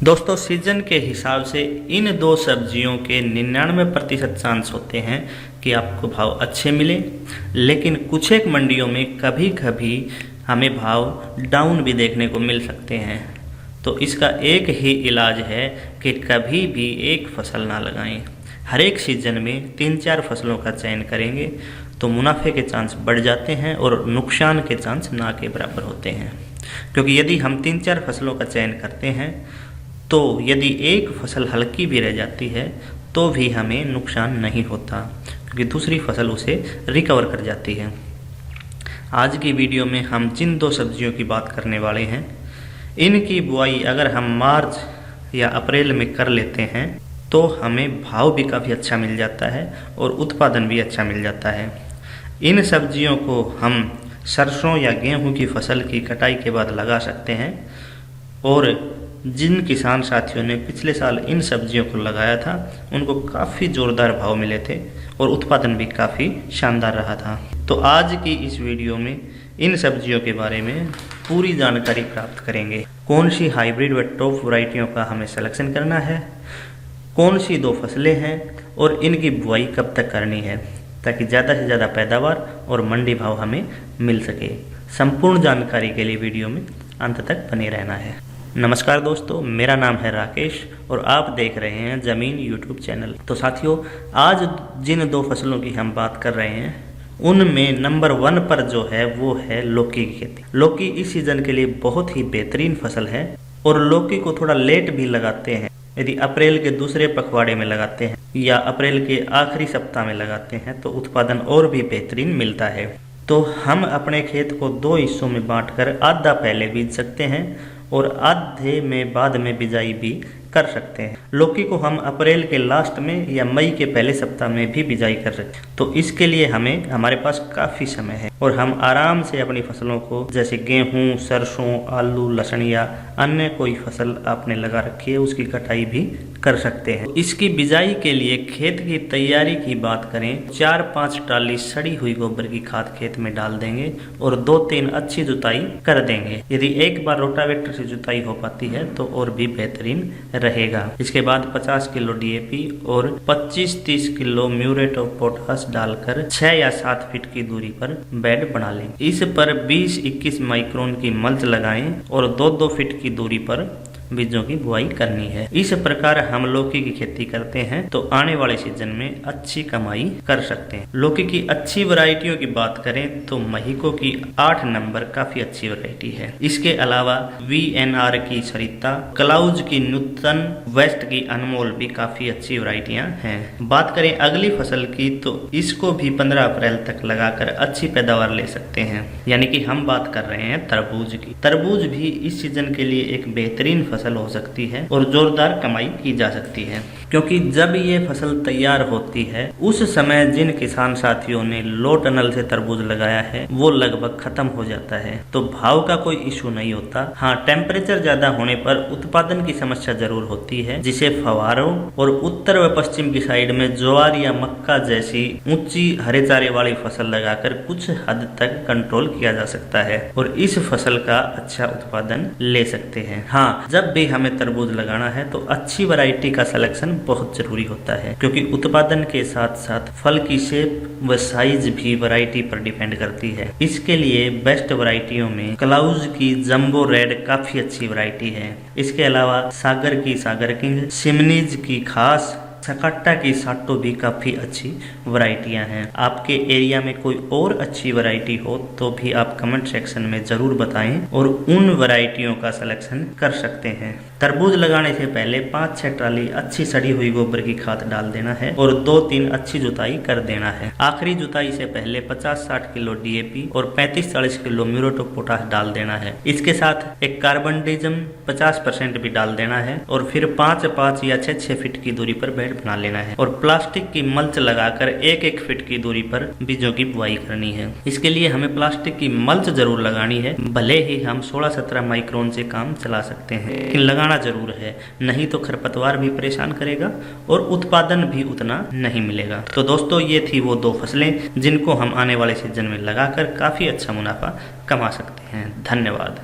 दोस्तों सीजन के हिसाब से इन दो सब्जियों के 99% चांस होते हैं कि आपको भाव अच्छे मिले, लेकिन कुछ एक मंडियों में कभी कभी हमें भाव डाउन भी देखने को मिल सकते हैं। तो इसका एक ही इलाज है कि कभी भी एक फसल ना लगाएं। हर एक सीजन में 3-4 फसलों का चयन करेंगे तो मुनाफे के चांस बढ़ जाते हैं और नुकसान के चांस ना के बराबर होते हैं। क्योंकि यदि हम 3-4 फसलों का चयन करते हैं तो यदि एक फसल हल्की भी रह जाती है तो भी हमें नुकसान नहीं होता, क्योंकि दूसरी फसल उसे रिकवर कर जाती है। आज की वीडियो में हम जिन दो सब्जियों की बात करने वाले हैं, इनकी बुआई अगर हम मार्च या अप्रैल में कर लेते हैं तो हमें भाव भी काफ़ी अच्छा मिल जाता है और उत्पादन भी अच्छा मिल जाता है। इन सब्जियों को हम सरसों या गेहूं की फसल की कटाई के बाद लगा सकते हैं और जिन किसान साथियों ने पिछले साल इन सब्जियों को लगाया था उनको काफ़ी ज़ोरदार भाव मिले थे और उत्पादन भी काफ़ी शानदार रहा था। तो आज की इस वीडियो में इन सब्जियों के बारे में पूरी जानकारी प्राप्त करेंगे। कौन सी हाइब्रिड व टॉप वैरायटियों का हमें सिलेक्शन करना है, कौन सी दो फसलें हैं और इनकी बुआई कब तक करनी है, ताकि ज़्यादा से ज़्यादा पैदावार और मंडी भाव हमें मिल सके। संपूर्ण जानकारी के लिए वीडियो में अंत तक बने रहना है। नमस्कार दोस्तों, मेरा नाम है राकेश और आप देख रहे हैं ज़मीन यूट्यूब चैनल। तो साथियों, आज जिन दो फसलों की हम बात कर रहे हैं उनमें नंबर 1 पर जो है वो है लौकी की खेती। लौकी इस सीज़न के लिए बहुत ही बेहतरीन फसल है और लौकी को थोड़ा लेट भी लगाते हैं। यदि अप्रैल के दूसरे पखवाड़े में लगाते हैं या अप्रैल के आखिरी सप्ताह में लगाते हैं तो उत्पादन और भी बेहतरीन मिलता है। तो हम अपने खेत को 2 हिस्सों में बांटकर आधा पहले बीज सकते हैं और आधे में बाद में बिजाई भी कर सकते हैं। लौकी को हम अप्रैल के लास्ट में या मई के पहले सप्ताह में भी बिजाई कर सकते हैं। तो इसके लिए हमारे पास काफ़ी समय है और हम आराम से अपनी फसलों को, जैसे गेहूं, सरसों, आलू, लहसुन या अन्य कोई फसल आपने लगा रखी है, उसकी कटाई भी कर सकते हैं। इसकी बिजाई के लिए खेत की तैयारी की बात करें, 4-5 ट्राली सड़ी हुई गोबर की खाद खेत में डाल देंगे और 2-3 अच्छी जुताई कर देंगे। यदि एक बार रोटावेटर से जुताई हो पाती है तो और भी बेहतरीन रहेगा। इसके बाद 50 किलो डीएपी और 25-30 किलो म्यूरेट ऑफ पोटाश डालकर 6 या 7 फीट की दूरी पर बेड बना लेंगे। इस पर 20-21 माइक्रोन की मल्च लगाएं और 2-2 फीट की दूरी पर बीजों की बुआई करनी है। इस प्रकार हम लौकी की खेती करते हैं तो आने वाले सीजन में अच्छी कमाई कर सकते हैं। लौकी की अच्छी वैरायटियों की बात करें तो महिको की 8 नंबर काफी अच्छी वैरायटी है। इसके अलावा VNR की सरिता, क्लाउज की नूतन, वेस्ट की अनमोल भी काफी अच्छी वैरायटियां हैं। बात करें अगली फसल की तो इसको भी 15 अप्रैल तक लगाकर अच्छी पैदावार ले सकते हैं। यानी कि हम बात कर रहे हैं तरबूज की। तरबूज भी इस सीजन के लिए एक बेहतरीन फसल हो सकती है और जोरदार कमाई की जा सकती है, क्योंकि जब ये फसल तैयार होती है उस समय जिन किसान साथियों ने लो टनल से तरबूज लगाया है वो लगभग खत्म हो जाता है। तो भाव का कोई इशू नहीं होता। हाँ, टेम्परेचर ज्यादा होने पर उत्पादन की समस्या जरूर होती है, जिसे फव्वारों और उत्तर व पश्चिम की साइड में ज्वार या मक्का जैसी ऊंची हरे चारे वाली फसल लगाकर कुछ हद तक कंट्रोल किया जा सकता है और इस फसल का अच्छा उत्पादन ले सकते हैं। हाँ, जब भी हमें तरबूज लगाना है तो अच्छी वैरायटी का सिलेक्शन बहुत जरूरी होता है, क्योंकि उत्पादन के साथ साथ फल की शेप व साइज भी वैरायटी पर डिपेंड करती है। इसके लिए बेस्ट वैरायटियों में क्लाउज की जंबो रेड काफी अच्छी वैरायटी है। इसके अलावा सागर की सागर किंग, सिमनीज की खास, सकाटा की साटो भी काफ़ी अच्छी वैरायटियां हैं। आपके एरिया में कोई और अच्छी वैरायटी हो तो भी आप कमेंट सेक्शन में ज़रूर बताएं और उन वैरायटियों का सिलेक्शन कर सकते हैं। तरबूज लगाने से पहले 5-6 ट्राली अच्छी सड़ी हुई गोबर की खाद डाल देना है और 2-3 अच्छी जुताई कर देना है। आखिरी जुताई से पहले 50-60 किलो डीएपी और 35-40 किलो म्यूरेट ऑफ पोटाश डाल देना है। इसके साथ एक कार्बनडिज्म 50% भी डाल देना है और फिर 5-5 या 6-6 फीट की दूरी पर बेड बना लेना है और प्लास्टिक की मल्च लगाकर 1-1 फीट की दूरी पर बीजों की बुआई करनी है। इसके लिए हमें प्लास्टिक की मल्च जरूर लगानी है, भले ही हम 16-17 माइक्रोन से काम चला सकते हैं, लेकिन लगाना जरूर है, नहीं तो खरपतवार भी परेशान करेगा और उत्पादन भी उतना नहीं मिलेगा। तो दोस्तों, ये थी वो 2 फसलें जिनको हम आने वाले सीजन में लगाकर काफी अच्छा मुनाफा कमा सकते हैं। धन्यवाद।